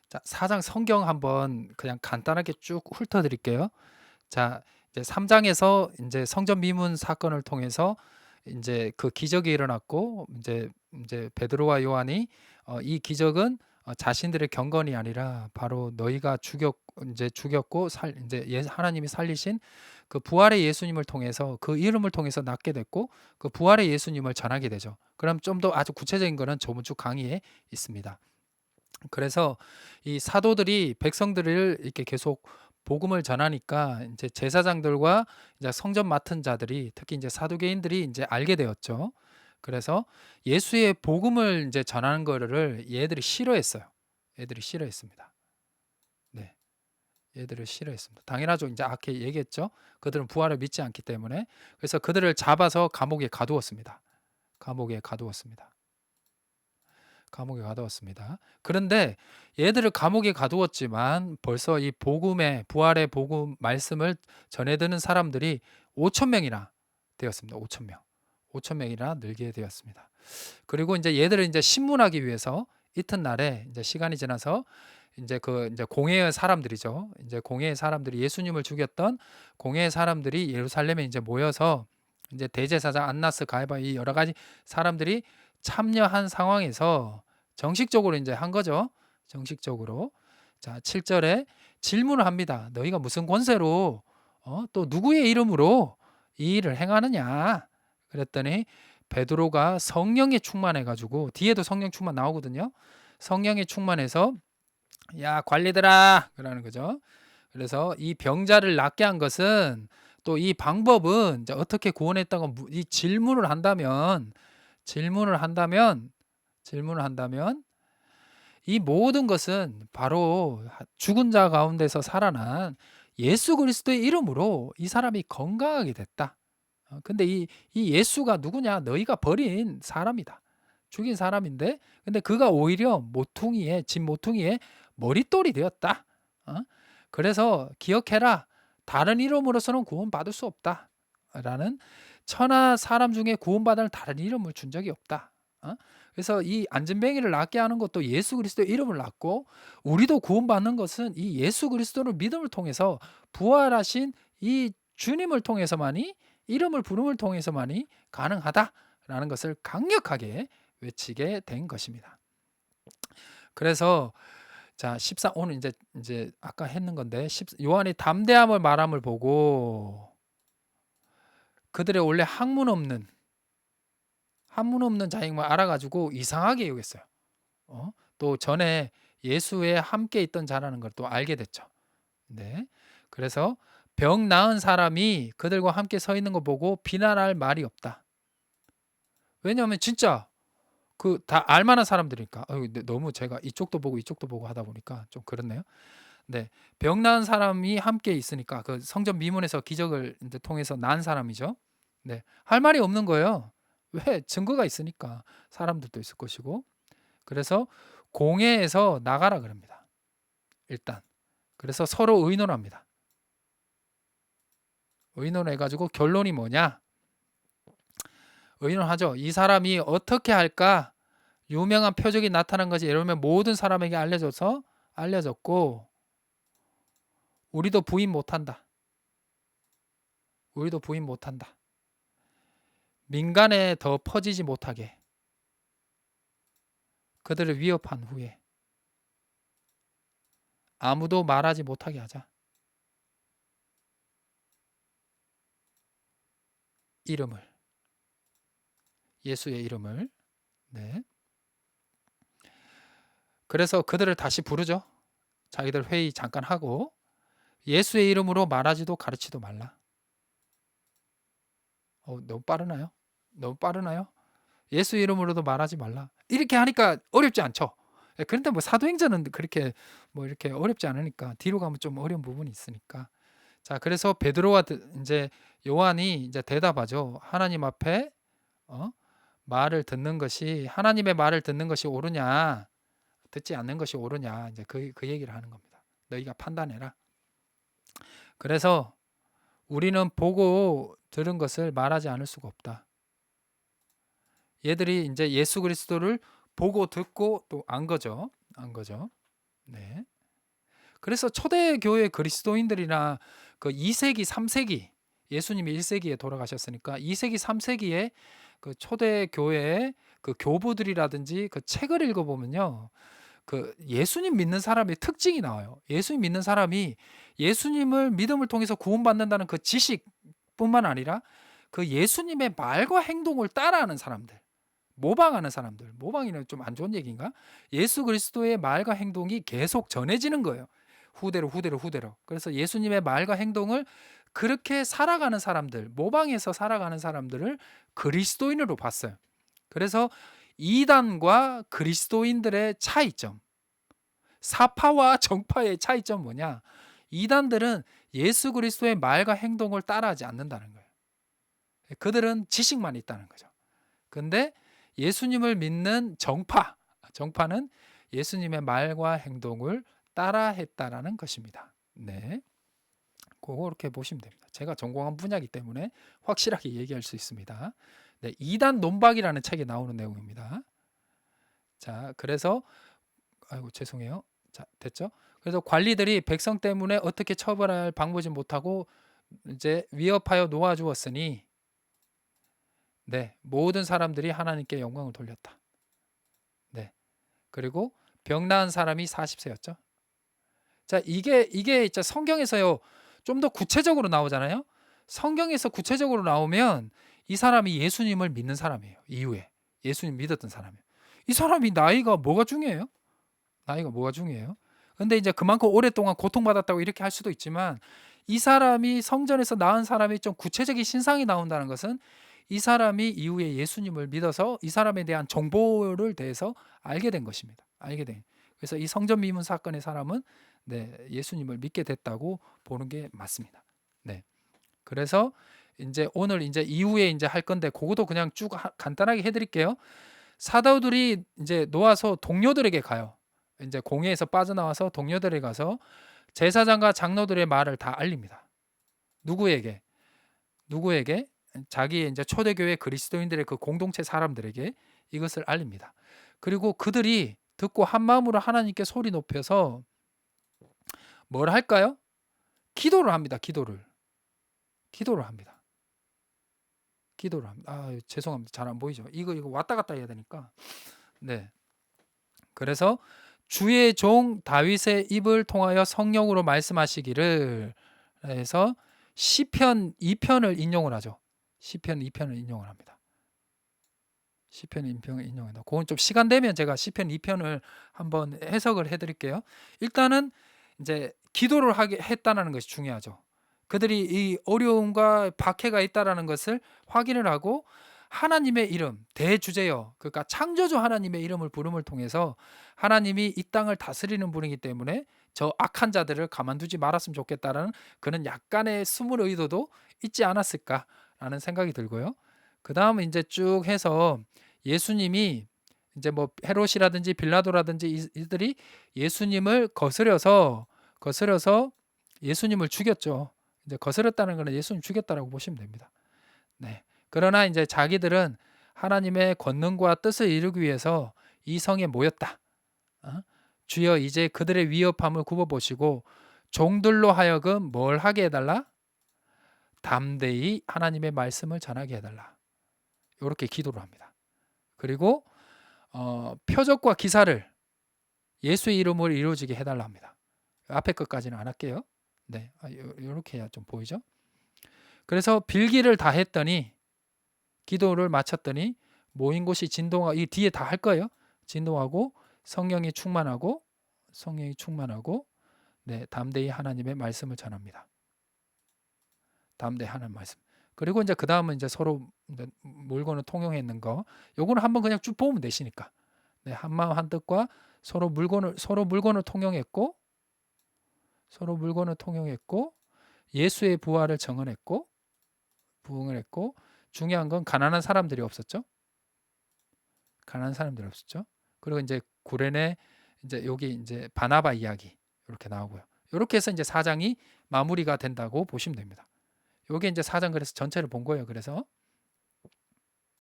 자, 4장 성경 한번 그냥 간단하게 쭉 훑어드릴게요. 자, 이제 3장에서 이제 성전 미문 사건을 통해서 이제 그 기적이 일어났고 이제 베드로와 요한이 이 기적은 자신들의 경건이 아니라 바로 너희가 죽였고 이제 하나님이 살리신 그 부활의 예수님을 통해서 그 이름을 통해서 낫게 됐고 그 부활의 예수님을 전하게 되죠. 그럼 좀 더 아주 구체적인 거는 저번 주 강의에 있습니다. 그래서 이 사도들이 백성들을 이렇게 계속 복음을 전하니까 이제 제사장들과 이제 성전 맡은 자들이 특히 이제 사두개인들이 이제 알게 되었죠. 그래서 예수의 복음을 이제 전하는 거를 얘들이 싫어했어요. 얘들이 싫어했습니다. 네. 얘들을 싫어했습니다. 당연하죠. 이제 아까 얘기했죠. 그들은 부활을 믿지 않기 때문에. 그래서 그들을 잡아서 감옥에 가두었습니다. 감옥에 가두었습니다. 감옥에 가두었습니다. 그런데 얘들을 감옥에 가두었지만 벌써 이 복음의 부활의 복음 말씀을 전해드는 사람들이 5천 명이나 되었습니다. 5천 명. 5천 명이나 늘게 되었습니다. 그리고 이제 얘들을 이제 신문하기 위해서 이튿날에 이제 시간이 지나서 이제 공회의 사람들이죠. 이제 공회의 사람들이 예수님을 죽였던 공회의 사람들이 예루살렘에 이제 모여서 이제 대제사장 안나스 가야바 이 여러 가지 사람들이 참여한 상황에서 정식적으로 이제 한 거죠. 정식적으로. 자, 7절에 질문을 합니다. 너희가 무슨 권세로 또 누구의 이름으로 이 일을 행하느냐? 그랬더니 베드로가 성령에 충만해 가지고 뒤에도 성령 충만 나오거든요. 성령에 충만해서 야, 관리들아 그러는 거죠. 그래서 이 병자를 낫게 한 것은 또 이 방법은 이제 어떻게 구원했다고 이 질문을 한다면 이 모든 것은 바로 죽은 자 가운데서 살아난 예수 그리스도의 이름으로 이 사람이 건강하게 됐다. 근데 이 예수가 누구냐? 너희가 버린 사람이다. 죽인 사람인데, 근데 그가 오히려 진 모퉁이의 머릿돌이 되었다. 어? 그래서 기억해라. 다른 이름으로서는 구원받을 수 없다. 라는 천하 사람 중에 구원받을 다른 이름을 준 적이 없다. 그래서 이 안진뱅이를 낫게 하는 것도 예수 그리스도의 이름을 낳고 우리도 구원받는 것은 이 예수 그리스도를 믿음을 통해서 부활하신 이 주님을 통해서만이 이름을 부름을 통해서만이 가능하다라는 것을 강력하게 외치게 된 것입니다. 그래서 자, 14 오늘 이제 아까 했는 건데 요한이 담대함을 말함을 보고 그들의 원래 학문 없는 자인 걸 알아가지고 이상하게 여겼어요. 또 전에 예수에 함께 있던 자라는 걸 또 알게 됐죠. 네. 그래서 병 나은 사람이 그들과 함께 서 있는 거 보고 비난할 말이 없다. 왜냐하면 진짜 그 다 알만한 사람들이니까. 근데 너무 제가 이쪽도 보고 하다 보니까 좀 그렇네요. 네. 병 나은 사람이 함께 있으니까 그 성전 미문에서 기적을 이제 통해서 난 사람이죠. 네. 할 말이 없는 거예요. 왜? 증거가 있으니까. 사람들도 있을 것이고. 그래서 공회에서 나가라 그럽니다. 일단. 그래서 서로 의논합니다. 의논해 가지고 결론이 뭐냐? 의논하죠. 이 사람이 어떻게 할까? 유명한 표적이 나타난 것이 이러면 모든 사람에게 알려졌고 우리도 부인 못한다. 우리도 부인 못한다. 민간에 더 퍼지지 못하게 그들을 위협한 후에 아무도 말하지 못하게 하자. 이름을 예수의 이름을 네. 그래서 그들을 다시 부르죠. 자기들 회의 잠깐 하고 예수의 이름으로 말하지도 가르치도 말라. 너무 빠르나요? 너무 빠르나요? 예수 이름으로도 말하지 말라. 이렇게 하니까 어렵지 않죠. 그런데 뭐 사도행전은 그렇게 뭐 이렇게 어렵지 않으니까 뒤로 가면 좀 어려운 부분이 있으니까. 자, 그래서 베드로와 이제 요한이 이제 대답하죠. 하나님 앞에 어? 하나님의 말을 듣는 것이 옳으냐, 듣지 않는 것이 옳으냐, 이제 그 얘기를 하는 겁니다. 너희가 판단해라. 그래서 우리는 보고 들은 것을 말하지 않을 수가 없다. 얘들이 이제 예수 그리스도를 보고 듣고 또 안 거죠. 안 거죠. 네. 그래서 초대교회 그리스도인들이나 그 2세기, 3세기, 예수님이 1세기에 돌아가셨으니까 2세기, 3세기에 그 초대교회의 그 교부들이라든지 그 책을 읽어보면요. 그 예수님 믿는 사람의 특징이 나와요. 예수님 믿는 사람이 예수님을 믿음을 통해서 구원받는다는 그 지식뿐만 아니라 그 예수님의 말과 행동을 따라하는 사람들, 모방하는 사람들, 모방이는 좀 안 좋은 얘기인가? 예수 그리스도의 말과 행동이 계속 전해지는 거예요. 후대로 후대로 후대로. 그래서 예수님의 말과 행동을 그렇게 살아가는 사람들, 모방해서 살아가는 사람들을 그리스도인으로 봤어요. 그래서 이단과 그리스도인들의 차이점, 사파와 정파의 차이점 뭐냐? 이단들은 예수 그리스도의 말과 행동을 따라하지 않는다는 거예요. 그들은 지식만 있다는 거죠. 근데 예수님을 믿는 정파는 예수님의 말과 행동을 따라했다라는 것입니다. 네, 그렇게 보시면 됩니다. 제가 전공한 분야이기 때문에 확실하게 얘기할 수 있습니다. 네, 이단 논박이라는 책에 나오는 내용입니다. 자, 그래서 아이고 죄송해요. 자, 됐죠? 그래서 관리들이 백성 때문에 어떻게 처벌할 방법지 못하고 이제 위협하여 놓아주었으니 네, 모든 사람들이 하나님께 영광을 돌렸다. 네, 그리고 병 나은 사람이 40세였죠. 자, 이게 진짜 성경에서요 좀 더 구체적으로 나오잖아요. 성경에서 구체적으로 나오면 이 사람이 예수님을 믿는 사람이에요. 이후에 예수님 믿었던 사람이에요. 이 사람이 나이가 뭐가 중요해요? 나이가 뭐가 중요해요? 근데 이제 그만큼 오랫동안 고통받았다고 이렇게 할 수도 있지만 이 사람이 성전에서 낳은 사람이 좀 구체적인 신상이 나온다는 것은 이 사람이 이후에 예수님을 믿어서 이 사람에 대한 정보를 대해서 알게 된 것입니다. 알게 된. 그래서 이 성전 미문 사건의 사람은 네, 예수님을 믿게 됐다고 보는 게 맞습니다. 네. 그래서 이제 오늘 이제 이후에 이제 할 건데 그것도 그냥 쭉 간단하게 해드릴게요. 사도들이 이제 놓아서 동료들에게 가요. 이제 공회에서 빠져나와서 동료들에게 가서 제사장과 장로들의 말을 다 알립니다. 누구에게? 자기의 이제 초대교회 그리스도인들의 그 공동체 사람들에게 이것을 알립니다. 그리고 그들이 듣고 한 마음으로 하나님께 소리 높여서 뭘 할까요? 기도를 합니다. 기도를 합니다. 죄송합니다. 잘 안 보이죠? 이거 왔다 갔다 해야 되니까. 네. 그래서 주의 종 다윗의 입을 통하여 성령으로 말씀하시기를 해서 시편 2편을 인용을 하죠. 시편 2편을 인용을 합니다. 시편 2편을 인용한다. 그건 좀 시간 되면 제가 시편 2편을 한번 해석을 해드릴게요. 일단은 이제 기도를 했다는 것이 중요하죠. 그들이 이 어려움과 박해가 있다라는 것을 확인을 하고 하나님의 이름, 대주제여, 그러니까 창조주 하나님의 이름을 부름을 통해서 하나님이 이 땅을 다스리는 분이기 때문에 저 악한 자들을 가만두지 말았으면 좋겠다라는 그런 약간의 숨은 의도도 있지 않았을까라는 생각이 들고요. 그 다음에 이제 쭉 해서 예수님이 이제 뭐 헤롯이라든지 빌라도라든지 이들이 예수님을 거스려서 예수님을 죽였죠. 이제 거스렸다는 것은 예수님 죽였다라고 보시면 됩니다. 네. 그러나 이제 자기들은 하나님의 권능과 뜻을 이루기 위해서 이 성에 모였다. 주여 이제 그들의 위협함을 굽어보시고 종들로 하여금 뭘 하게 해달라? 담대히 하나님의 말씀을 전하게 해달라. 이렇게 기도를 합니다. 그리고 표적과 기사를 예수의 이름으로 이루어지게 해달라 합니다. 앞에 것까지는 안 할게요. 네, 이렇게 해야 좀 보이죠? 그래서 빌기를 다 했더니 기도를 마쳤더니 모인 곳이 진동하고 이 뒤에 다 할 거예요. 진동하고 성령이 충만하고 네, 담대히 하나님의 말씀을 전합니다. 담대히 하나님 말씀. 그리고 이제 그 다음은 이제 서로 물건을 통용했는 거. 요거는 한번 그냥 쭉 보면 되시니까. 네, 한 마음 한 뜻과 서로 물건을 통용했고 예수의 부활을 증언했고 부흥을 했고 중요한 건 가난한 사람들이 없었죠. 그리고 이제 구레네 이제 여기 이제 바나바 이야기 이렇게 나오고요. 이렇게 해서 이제 4장이 마무리가 된다고 보시면 됩니다. 요게 이제 4장 그래서 전체를 본 거예요. 그래서